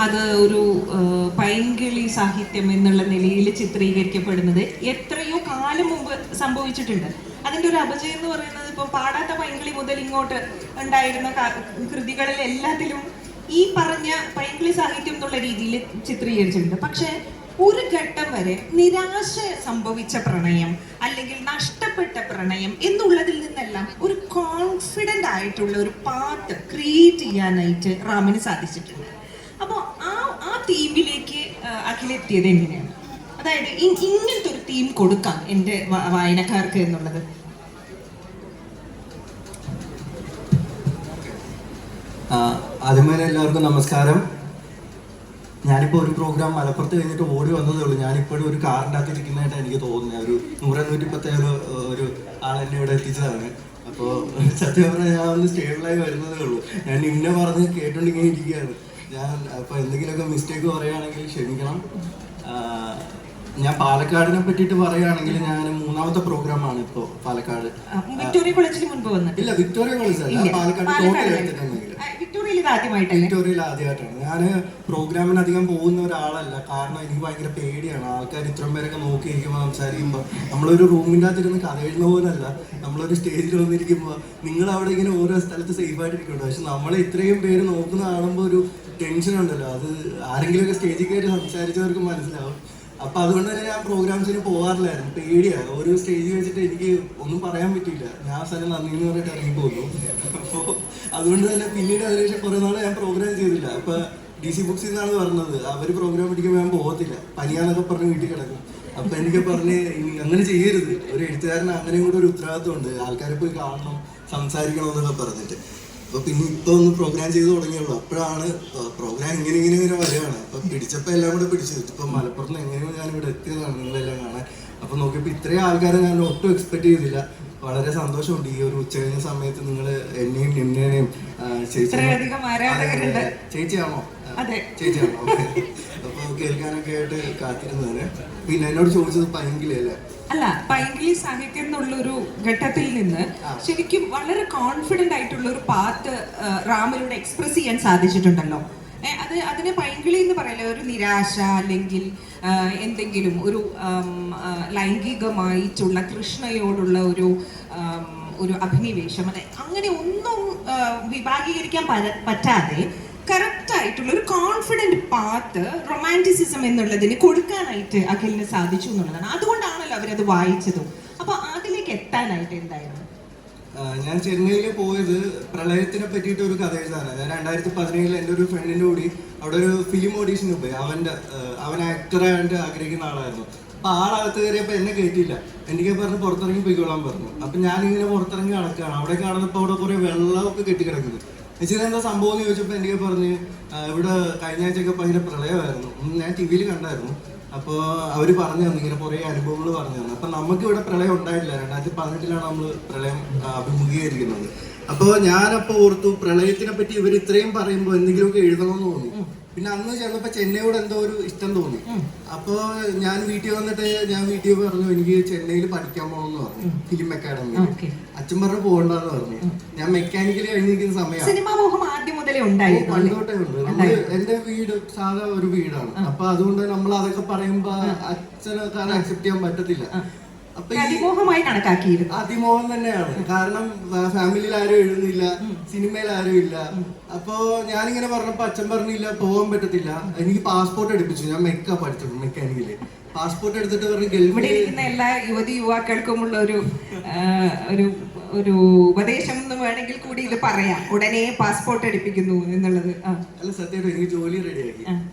അത് ഒരു പൈങ്കിളി സാഹിത്യം എന്നുള്ള നിലയിൽ ചിത്രീകരിക്കപ്പെടുന്നത് എത്രയോ കാലം മുമ്പ് സംഭവിച്ചിട്ടുണ്ട്. അതിൻ്റെ ഒരു അപജയം എന്ന് പറയുന്നത് ഇപ്പോൾ പാടാത്ത പൈങ്കിളി മുതൽ ഇങ്ങോട്ട് ഉണ്ടായിരുന്ന കൃതികളിൽ എല്ലാത്തിലും ഈ പറഞ്ഞ പൈങ്കിളി സാഹിത്യം എന്നുള്ള രീതിയിൽ ചിത്രീകരിച്ചിട്ടുണ്ട്. പക്ഷേ ഒരു ഘട്ടം വരെ നിരാശ സംഭവിച്ച പ്രണയം അല്ലെങ്കിൽ നഷ്ടപ്പെട്ട പ്രണയം എന്നുള്ളതിൽ നിന്നെല്ലാം ഒരു കോൺഫിഡൻ്റ് ആയിട്ടുള്ള ഒരു പാത്ത് ക്രിയേറ്റ് ചെയ്യാനായിട്ട് റാമിന് സാധിച്ചിട്ടുണ്ട്. അപ്പോൾ ആ തീമിലേക്ക് അഖിലെത്തിയത് എങ്ങനെയാണ്? അതായത് ഇങ്ങനത്തെ ഒരു തീം കൊടുക്കാം എൻ്റെ വായനക്കാർക്ക് എന്നുള്ളത്. ആദ്യമേ എല്ലാവർക്കും നമസ്കാരം. ഞാനിപ്പോൾ ഒരു പ്രോഗ്രാം മലപ്പുറത്ത് കഴിഞ്ഞിട്ട് ഓടി വന്നതേ ഉള്ളൂ. ഞാനിപ്പോഴും ഒരു കാറിൻ്റെ അകത്ത് ഇരിക്കുന്നതായിട്ട് എനിക്ക് തോന്നുന്നത്. ഒരു 100-110 ഒരു ആളെന്നെ ഇവിടെ എത്തിച്ചതാണ്. അപ്പോൾ സത്യം പറഞ്ഞാൽ ഞാൻ ഒന്ന് സ്റ്റേബിളായി വരുന്നതേ ഉള്ളൂ. ഞാൻ ഇന്നെ പറഞ്ഞ് കേട്ടോണ്ടിങ്ങനെ ഇരിക്കുകയാണ് ഞാൻ. അപ്പോൾ എന്തെങ്കിലുമൊക്കെ മിസ്റ്റേക്ക് പറയുകയാണെങ്കിൽ ക്ഷമിക്കണം. ഞാൻ പാലക്കാടിനെ പറ്റിയിട്ട് പറയുകയാണെങ്കിൽ ഞാൻ 3ാമത്തെ പ്രോഗ്രാമാണ് ഇപ്പോൾ പാലക്കാട്. വിക്ടോറിയ കോളേജിൽ മുൻപ് വന്നു? ഇല്ല, വിക്ടോറിയ കോളേജ് അല്ല, പാലക്കാട് ടോട്ടൽ എടുത്തിട്ടുണ്ടെങ്കിൽ വിക്ടോറിയയിൽ ആദ്യമായിട്ടാണ്. ഞാൻ പ്രോഗ്രാമിന് അധികം പോകുന്ന ഒരാളല്ല. കാരണം എനിക്ക് ഭയങ്കര പേടിയാണ്. ആൾക്കാർ ഇത്രയും പേരൊക്കെ നോക്കിയിരിക്കുമ്പോൾ സംസാരിക്കുമ്പോൾ നമ്മളൊരു റൂമിൻ്റെ അകത്തിരുന്ന് കഥ എഴുതുന്ന പോലല്ല. നമ്മളൊരു സ്റ്റേജിൽ വന്നിരിക്കുമ്പോൾ നിങ്ങൾ അവിടെ ഇങ്ങനെ ഓരോ സ്ഥലത്ത് സേഫായിട്ടിരിക്കുന്നുണ്ട്. പക്ഷെ നമ്മളെ ഇത്രയും പേര് നോക്കുന്ന കാണുമ്പോൾ ഒരു ടെൻഷൻ ഉണ്ടല്ലോ. അത് ആരെങ്കിലുമൊക്കെ സ്റ്റേജിൽ കയറി സംസാരിച്ചവർക്ക് മനസ്സിലാവും. അപ്പൊ അതുകൊണ്ട് തന്നെ ഞാൻ പ്രോഗ്രാംസിന് പോകാറില്ലായിരുന്നു. പേടിയാണ്. ഒരു സ്റ്റേജിൽ വെച്ചിട്ട് എനിക്ക് ഒന്നും പറയാൻ പറ്റില്ല. ഞാൻ സ്ഥലം നന്ദി എന്ന് പറഞ്ഞിട്ട് ഇറങ്ങി പോകുന്നു. അപ്പോൾ അതുകൊണ്ട് തന്നെ പിന്നീട് അതിനുശേഷം കുറെ നാൾ ഞാൻ പ്രോഗ്രാം ചെയ്തില്ല. അപ്പൊ DC ബുക്സിൽ നിന്നാണ് പറഞ്ഞത് അവർ പ്രോഗ്രാം പിടിക്കുമ്പോൾ ഞാൻ പോകത്തില്ല, പനിയാന്നൊക്കെ പറഞ്ഞ് വീട്ടിൽ കിടക്കും. അപ്പൊ എനിക്ക് പറഞ്ഞ് അങ്ങനെ ചെയ്യരുത്, ഒരു എഴുത്തുകാരന് അങ്ങനെയും കൂടെ ഒരു ഉത്തരവാദിത്വമുണ്ട്, ആൾക്കാരെ പോയി കാണണം, സംസാരിക്കണം എന്നൊക്കെ പറഞ്ഞിട്ട്. അപ്പൊ പിന്നെ ഇപ്പൊ ഒന്ന് പ്രോഗ്രാം ചെയ്ത് തുടങ്ങിയുള്ളൂ. അപ്പോഴാണ് പ്രോഗ്രാം ഇങ്ങനെ വരികയാണ്. അപ്പൊ പിടിച്ചപ്പോൾ എല്ലാം കൂടെ പിടിച്ചു. ഇപ്പൊ മലപ്പുറത്ത് എങ്ങനെയോ ഞാൻ ഇവിടെ എത്തിയതാണ് നിങ്ങളെല്ലാം കാണാൻ. അപ്പൊ നോക്കിയപ്പോൾ ഇത്രയും ആൾക്കാരെ ഞാൻ ഒട്ടും എക്സ്പെക്ട് ചെയ്തില്ല. വളരെ സന്തോഷമുണ്ട് ഈ ഒരു ഉച്ച കഴിഞ്ഞ സമയത്ത് നിങ്ങൾ എന്നെയും നിന്നെയും ചേച്ചിയാണോ അപ്പൊ കേൾക്കാനൊക്കെ ആയിട്ട് കാത്തിരുന്നതിന്. പിന്നെ എന്നോട് ചോദിച്ചത് പൈങ്കിളി അല്ലേ? അല്ല, പൈങ്കിളി സാഹിത്യം എന്നുള്ളൊരു ഘട്ടത്തിൽ നിന്ന് ശരിക്കും വളരെ കോൺഫിഡന്റ് ആയിട്ടുള്ള ഒരു പാത്ത് റാമിലൂടെ എക്സ്പ്രസ് ചെയ്യാൻ സാധിച്ചിട്ടുണ്ടല്ലോ. അതിനെ പൈങ്കിളി എന്ന് പറയില്ല, ഒരു നിരാശ അല്ലെങ്കിൽ എന്തെങ്കിലും ഒരു ലൈംഗികമായിട്ടുള്ള കൃഷ്ണയോടുള്ള ഒരു അഭിനിവേശം, അതെ, അങ്ങനെ ഒന്നും വിഭാഗീകരിക്കാൻ പറ്റാതെ കറക്റ്റ് ആയിട്ടുള്ള ഒരു കോൺഫിഡന്റ് പാത്ത് റൊമാൻറ്റിസിസം എന്നുള്ളതിന് കൊടുക്കാനായിട്ട് അഖിലിന് സാധിച്ചു എന്നുള്ളതാണ്. അതുകൊണ്ടാണല്ലോ അവരത് വായിച്ചതും. അപ്പൊ അതിലേക്ക് എത്താനായിട്ട് എന്തായിരുന്നു? ഞാൻ ചെന്നൈയിൽ പോയത് പ്രളയത്തിനെ പറ്റിയിട്ട് ഒരു കഥ എഴുതാനാണ്. ഞാൻ 2017 എൻ്റെ ഒരു ഫ്രണ്ടിൻ്റെ കൂടി അവിടെ ഒരു ഫിലിം ഓഡീഷന് പോയി. അവൻ ആക്ടറായിട്ട് ആഗ്രഹിക്കുന്ന ആളായിരുന്നു. അപ്പൊ ആളകത്ത് കയറിയപ്പോൾ എന്നെ കേട്ടില്ല. എനിക്ക് പറഞ്ഞ് പുറത്തിറങ്ങി പോയിക്കോളാൻ പറഞ്ഞു. അപ്പൊ ഞാനിങ്ങനെ പുറത്തിറങ്ങി നടക്കുകയാണ്. അവിടെ കാണുന്നപ്പോൾ അവിടെ കുറെ വെള്ളമൊക്കെ കെട്ടിക്കിടക്കുന്നു. ചേച്ചി എന്താ സംഭവം എന്ന് ചോദിച്ചപ്പോൾ എനിക്ക് പറഞ്ഞ് ഇവിടെ കഴിഞ്ഞ ആഴ്ചയൊക്കെ ഭയങ്കര പ്രളയമായിരുന്നു. ഞാൻ TV യിൽ കണ്ടായിരുന്നു. അപ്പോൾ അവർ പറഞ്ഞു തന്നു, ഇങ്ങനെ കുറേ അനുഭവങ്ങൾ പറഞ്ഞു തന്നു. അപ്പം നമുക്ക് ഇവിടെ പ്രളയം ഉണ്ടായിട്ടില്ല. 2018 നമ്മൾ പ്രളയം അഭിമുഖീകരിക്കുന്നത്. അപ്പോൾ ഞാനപ്പോൾ ഓർത്തു പ്രളയത്തിനെ പറ്റി ഇവർ ഇത്രയും പറയുമ്പോൾ എന്തെങ്കിലുമൊക്കെ എഴുതണമെന്ന് തോന്നി. പിന്നെ അന്ന് ചെന്നപ്പോൾ ചെന്നൈയോട് എന്തോ ഒരു ഇഷ്ടം തോന്നി. അപ്പോൾ ഞാൻ വീട്ടിൽ വന്നിട്ട് വീട്ടിൽ പറഞ്ഞു എനിക്ക് ചെന്നൈയിൽ പഠിക്കാൻ പോകണമെന്ന് പറഞ്ഞു, ഫിലിം അക്കാഡമിയിൽ. അച്ഛൻ പറഞ്ഞു പോകണ്ടെന്ന് പറഞ്ഞു. ഞാൻ മെക്കാനിക്കലി കഴിഞ്ഞിരിക്കുന്ന സമയമാണ്. പണ്ടോട്ടേ ഉണ്ട്. എന്റെ വീട് സാധാ ഒരു വീടാണ്. അപ്പൊ അതുകൊണ്ട് നമ്മൾ അതൊക്കെ പറയുമ്പോ അച്ഛനൊക്കെ അത് അക്സെപ്റ്റ് ചെയ്യാൻ പറ്റത്തില്ല. അപ്പൊ അതിമോഹം തന്നെയാണ്. കാരണം ഫാമിലിയിൽ ആരും എഴുതുന്നില്ല, സിനിമയിൽ ആരും ഇല്ല. അപ്പൊ ഞാനിങ്ങനെ പറഞ്ഞപ്പോ അച്ഛൻ പറഞ്ഞില്ല പോകാൻ പറ്റത്തില്ല. എനിക്ക് പാസ്പോർട്ട് എടുപ്പിച്ചു. ഞാൻ പഠിച്ചത് മെക്കാനിക്കല്. പാസ്പോർട്ട് എടുത്തിട്ട് പറഞ്ഞു ഗൾഫിൽ എല്ലാ യുവതി യുവാക്കൾക്കുമുള്ള ഒരു ഉപദേശം എന്ന് വേണമെങ്കിൽ കൂടി ഇത് പറയാം. ഉടനെ പാസ്പോർട്ട് എടുപ്പിക്കുന്നു എന്നുള്ളത്. അല്ല, സത്യമായിട്ടും എനിക്ക് ജോലി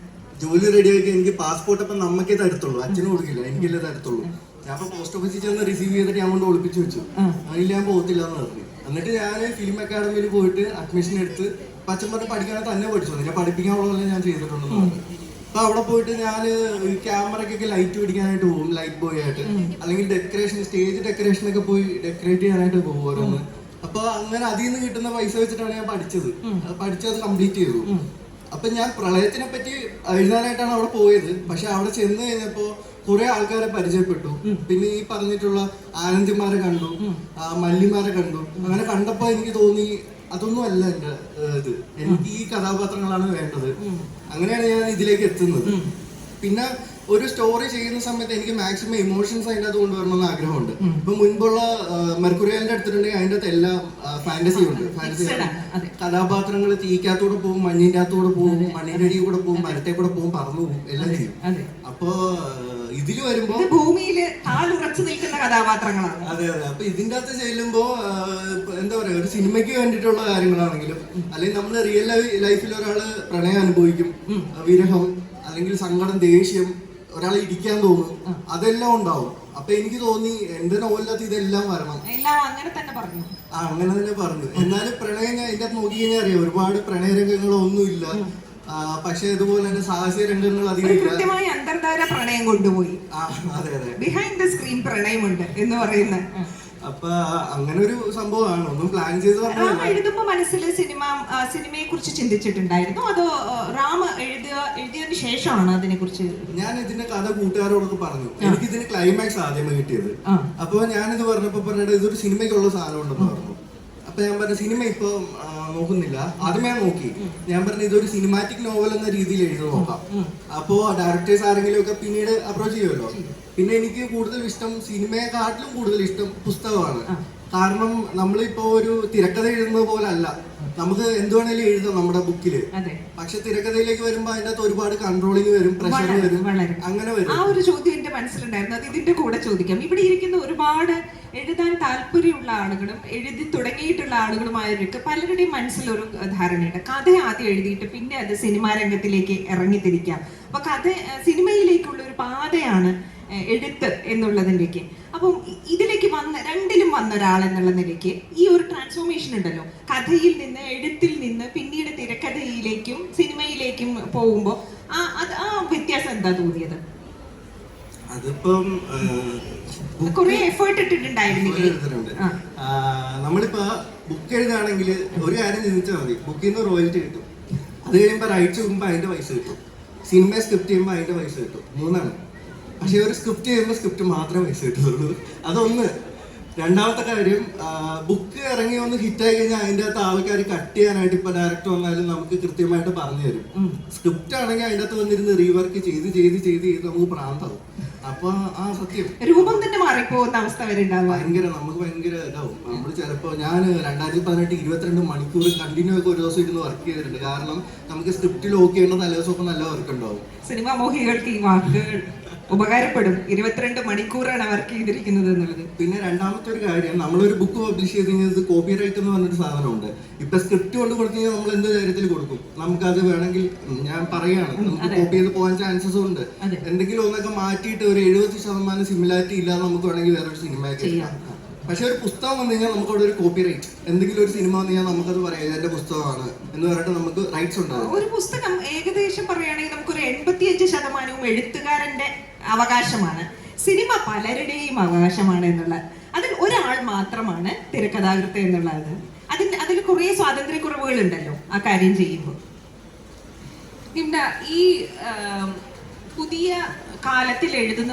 റെഡിയാക്കി എനിക്ക് പാസ്പോർട്ട് അപ്പം നമുക്കേ തരത്തുള്ളൂ, അച്ഛനും കൊടുക്കില്ല, എനിക്കല്ലേ തരത്തുള്ളൂ. ഞാൻ അപ്പൊ പോസ്റ്റ് ഓഫീസിൽ ചെന്ന് റിസീവ് ചെയ്തിട്ട് ഞാൻ കൊണ്ട് ഒളിപ്പിച്ചു വെച്ചു. അതിൽ ഞാൻ പോകത്തില്ല എന്ന് പറഞ്ഞു. എന്നിട്ട് ഞാൻ ഫിലിം അക്കാഡമിയിൽ പോയിട്ട് അഡ്മിഷൻ എടുത്ത് അച്ഛൻ പറഞ്ഞ് പഠിക്കാതെ തന്നെ പഠിച്ചു. ഞാൻ പഠിപ്പിക്കാനുള്ളതല്ലേ ഞാൻ ചെയ്തിട്ടുണ്ടെന്ന് പറഞ്ഞു. അപ്പൊ അവിടെ പോയിട്ട് ഞാൻ ക്യാമറയ്ക്കൊക്കെ ലൈറ്റ് പിടിക്കാനായിട്ട് പോകും, ലൈറ്റ് ബോയ് ആയിട്ട്, അല്ലെങ്കിൽ ഡെക്കറേഷൻ, സ്റ്റേജ് ഡെക്കറേഷനൊക്കെ പോയി ഡെക്കറേറ്റ് ചെയ്യാനായിട്ട് പോകും ഓരോന്ന്. അപ്പൊ അങ്ങനെ അതിൽ നിന്ന് കിട്ടുന്ന പൈസ വെച്ചിട്ടാണ് ഞാൻ പഠിച്ചത് കംപ്ലീറ്റ് ചെയ്തു. അപ്പൊ ഞാൻ പ്രളയത്തിനെ പറ്റി എഴുതാനായിട്ടാണ് അവിടെ പോയത്. പക്ഷെ അവിടെ ചെന്ന് കഴിഞ്ഞപ്പോ കുറെ ആൾക്കാരെ പരിചയപ്പെട്ടു. പിന്നെ ഈ പറഞ്ഞിട്ടുള്ള ആനന്ദിമാരെ കണ്ടു, മല്ലിമാരെ കണ്ടു. അങ്ങനെ കണ്ടപ്പോ എനിക്ക് തോന്നി അതൊന്നും അല്ല എന്റെ ഇത്. എനിക്ക് ഈ കഥാപാത്രങ്ങളാണ് വേണ്ടത്. അങ്ങനെയാണ് ഞാൻ ഇതിലേക്ക് എത്തുന്നത്. പിന്നെ ഒരു സ്റ്റോറി ചെയ്യുന്ന സമയത്ത് എനിക്ക് മാക്സിമം ഇമോഷൻസ് അതിൻ്റെ അത് കൊണ്ടുവരണമെന്ന് ആഗ്രഹമുണ്ട്. ഇപ്പൊ മുൻപുള്ള മെർക്കുറിയലിന്റെ അടുത്തിട്ടുണ്ടെങ്കിൽ അതിൻ്റെ അകത്ത് എല്ലാം ഫാന്റസി ഉണ്ട്. ഫാന്റസി കഥാപാത്രങ്ങൾ തീക്കകത്തൂടെ പോകും, മഞ്ഞിന്റെ അകത്തൂടെ പോകും, മണ്ണിന്റെ അടിയിൽ കൂടെ പോകും, മരത്തെ കൂടെ പോകും, പറന്നു പോകും, എല്ലാം ചെയ്യും. അപ്പൊ ഇതില് വരുമ്പോ ഭൂമിയില് ആളുറച്ചു നിൽക്കുന്ന കഥാപാത്രങ്ങളാണ്. അതെ അതെ. അപ്പൊ ഇതിന്റെ അകത്ത് ചെല്ലുമ്പോ എന്താ പറയാ, ഒരു സിനിമയ്ക്ക് വേണ്ടിയിട്ടുള്ള കാര്യങ്ങളാണെങ്കിലും അല്ലെങ്കിൽ നമ്മൾ റിയൽ ലൈഫിൽ ഒരാള് പ്രണയം അനുഭവിക്കും, വിരഹം അല്ലെങ്കിൽ സങ്കടം, ദേഷ്യം, ഒരാളെ ഇടിക്കാൻ തോന്നും, അതെല്ലാം ഉണ്ടാവും. അപ്പൊ എനിക്ക് തോന്നി എന്റെ നോവലിനകത്ത് ഇതെല്ലാം വരണം. അങ്ങനെ തന്നെ പറഞ്ഞു. എന്നാലും പ്രണയം ഞാൻ ഇതിന്റെ അകത്ത് നോക്കി കഴിഞ്ഞാൽ അറിയാം, ഒരുപാട് പ്രണയരംഗങ്ങളൊന്നുമില്ല. പക്ഷെ ഇതുപോലെ തന്നെ സാഹസിക രംഗങ്ങൾ അധികം കൃത്യമായി അന്തർധാര പ്രണയം കൊണ്ടുപോയി. അതെ അതെ, ബിഹൈൻഡ് ദ സ്ക്രീൻ പ്രണയമുണ്ട് എന്ന് പറയുന്നത്. അപ്പൊ അങ്ങനെ ഒരു സംഭവമാണ്, ഒന്നും പ്ലാൻ ചെയ്ത് എഴുതുമ്പോ മനസ്സിൽ സിനിമയെ കുറിച്ച് ചിന്തിച്ചിട്ടുണ്ടായിരുന്നു, അതോ റാം എഴുതിയതിനു ശേഷമാണ് അതിനെ കുറിച്ച്? ഞാൻ ഇതിന്റെ കഥ കൂട്ടുകാരോടൊക്കെ പറഞ്ഞു. എനിക്ക് ഇതിന് ക്ലൈമാക്സ് ആദ്യമേ കിട്ടിയത്. അപ്പൊ ഞാനിത് പറഞ്ഞിട്ട് ഇതൊരു സിനിമയ്ക്കുള്ള സാധനം ഉണ്ടെന്ന് പറഞ്ഞു. അപ്പൊ ഞാൻ പറഞ്ഞു സിനിമ ഇപ്പൊ നോക്കുന്നില്ല. ആദ്യമേ നോക്കി. ഞാൻ പറഞ്ഞു ഇതൊരു സിനിമാറ്റിക് നോവൽ എന്ന രീതിയിൽ എഴുതി നോക്കാം. അപ്പോ ഡയറക്ടേഴ്സ് ആരെങ്കിലും ഒക്കെ പിന്നീട് അപ്രോച്ച് ചെയ്യുമല്ലോ. പിന്നെ എനിക്ക് കൂടുതൽ ഇഷ്ടം, സിനിമയെക്കാട്ടിലും കൂടുതൽ ഇഷ്ടം പുസ്തകമാണ്. കാരണം നമ്മളിപ്പോ ഒരു തിരക്കഥ എഴുതുന്നത് പോലെ അല്ല, നമുക്ക് എന്ത് വേണേലും എഴുതാം നമ്മുടെ ബുക്കില്. പക്ഷെ തിരക്കഥയിലേക്ക് വരുമ്പോ അതിന്റെ അകത്ത് ഒരുപാട് കൺട്രോളിങ് വരും, പ്രഷർ വരും, അങ്ങനെ വരും. ആ ഒരു ചോദ്യം എന്റെ മനസ്സിലുണ്ടായിരുന്നു, അത് ഇതിന്റെ കൂടെ ചോദിക്കാം. ഇവിടെ ഇരിക്കുന്ന ഒരുപാട് എഴുതാൻ താല്പര്യമുള്ള ആളുകളും എഴുതി തുടങ്ങിയിട്ടുള്ള ആളുകളുമായവർക്ക് പലരുടെയും മനസ്സിലൊരു ധാരണയുണ്ട്, കഥ ആദ്യം എഴുതിയിട്ട് പിന്നെ അത് സിനിമാ രംഗത്തിലേക്ക് ഇറങ്ങിത്തിരിക്കാം. അപ്പൊ സിനിമയിലേക്കുള്ള ഒരു പാതയാണ് എഴുത്ത് എന്നുള്ളതിലേക്ക്. അപ്പം ഇതിലേക്ക് രണ്ടിലും വന്ന ഒരാൾ എന്നുള്ള നിലയ്ക്ക് ഈ ഒരു ട്രാൻസ്ഫോർമേഷൻ ഉണ്ടല്ലോ, കഥയിൽ നിന്ന് എഴുത്തിൽ നിന്ന് പിന്നീട് തിരക്കഥയിലേക്കും സിനിമയിലേക്കും പോകുമ്പോൾ ആ വ്യത്യാസം എന്താ തോന്നിയത്? അതിപ്പം കുറെ എഫേർട്ട് ഇട്ടിട്ടുണ്ടായിരുന്നില്ലേ? നമ്മളിപ്പോ ബുക്ക് എഴുതുകയാണെങ്കിൽ ഒരു കാര്യം ചിന്തിച്ചാൽ മതി, ബുക്കിൽ നിന്ന് റോയൽറ്റി കിട്ടും, അത് കഴിയുമ്പോൾ റൈറ്റ്സ് ചെയ്യുമ്പോൾ അതിന്റെ പൈസ കിട്ടും, സിനിമ സ്ക്രിപ്റ്റ് ചെയ്യുമ്പോൾ അതിന്റെ പൈസ കിട്ടും. മൂന്നാണ്. പക്ഷെ ഒരു സ്ക്രിപ്റ്റ് ചെയ്യുമ്പോൾ സ്ക്രിപ്റ്റ് മാത്രമേ പൈസ കിട്ടുള്ളൂ. അതൊന്ന്. രണ്ടാമത്തെ കാര്യം, ബുക്ക് ഇറങ്ങി ഒന്ന് ഹിറ്റായി കഴിഞ്ഞാൽ അതിൻ്റെ അകത്ത് ആൾക്കാർ കട്ട് ചെയ്യാനായിട്ട് ഇപ്പൊ ഡയറക്ടർ വന്നാലും നമുക്ക് കൃത്യമായിട്ട് പറഞ്ഞു തരും. സ്ക്രിപ്റ്റ് ആണെങ്കിൽ അതിൻ്റെ അകത്ത് വന്നിരുന്ന് റീവർക്ക് ചെയ്ത് നമുക്ക് പ്രാന്താവും. അപ്പൊ ആ സത്യം രൂപം തന്നെ മാറിപ്പോകുന്ന അവസ്ഥ വരെ നമുക്ക് ഭയങ്കര ഇതാവും. നമ്മൾ ചിലപ്പോ ഞാൻ 2018 22 മണിക്കൂർ കണ്ടിന്യൂ ഒക്കെ ഒരു ദിവസം ഇരുന്ന് വർക്ക് ചെയ്തിട്ടുണ്ട്. കാരണം നമുക്ക് സ്ക്രിപ്റ്റിൽ ഓക്കെ ചെയ്യുന്ന തലേദിവസമൊക്കെ നല്ല വർക്ക് ഉണ്ടാവും. സിനിമാ മോഹികൾക്ക് ഈ വാക്കുകൾ ഉപകാരപ്പെടും. 22 മണിക്കൂറാണ് വർക്ക് ചെയ്തിരിക്കുന്നത് എന്നുള്ളത്. പിന്നെ രണ്ടാമത്തെ ഒരു കാര്യം, നമ്മളൊരു ബുക്ക് പബ്ലിഷ് ചെയ്ത് കഴിഞ്ഞാൽ കോപ്പി റൈറ്റ് എന്ന് പറഞ്ഞൊരു സാധനമുണ്ട്. ഇപ്പൊ സ്ക്രിപ്റ്റ് കൊണ്ട് കൊടുത്തു കഴിഞ്ഞാൽ നമ്മൾ എന്ത് കാര്യത്തിൽ കൊടുക്കും, നമുക്കത് വേണമെങ്കിൽ ഞാൻ പറയുകയാണ്, നമുക്ക് കോപ്പി ചെയ്ത് പോകാൻ ചാൻസസ് ഉണ്ട്. എന്തെങ്കിലും ഒന്നൊക്കെ മാറ്റിയിട്ട് ഒരു 70% സിമിലാരിറ്റി ഇല്ലാതെ നമുക്ക് വേണമെങ്കിൽ വേറൊരു സിനിമയൊക്കെ ചെയ്യാം. പക്ഷെ ഒരു പുസ്തകം വന്നു കഴിഞ്ഞാൽ നമുക്ക് അവിടെ ഒരു കോപ്പി റൈറ്റ്, എന്തെങ്കിലും ഒരു സിനിമ വന്നു കഴിഞ്ഞാൽ നമുക്കത് പറയാം എന്റെ പുസ്തകമാണ് എന്ന് പറഞ്ഞിട്ട് നമുക്ക് റൈറ്റ്സ് ഉണ്ടാകും. ഒരു പുസ്തകം ഏകദേശം പറയുകയാണെങ്കിൽ നമുക്കൊരു 85% എഴുത്തുകാരന്റെ അവകാശമാണ്, സിനിമ പലരുടെയും അവകാശമാണ് എന്നുള്ള, അതിൽ ഒരാൾ മാത്രമാണ് തിരക്കഥാകൃത്ത് എന്നുള്ളത്. അതിൽ കുറെ സ്വാതന്ത്ര്യക്കുറവുകൾ ഉണ്ടല്ലോ ആ കാര്യം ചെയ്യുമ്പോൾ. ഈ പുതിയ കാലത്തിൽ എഴുതുന്ന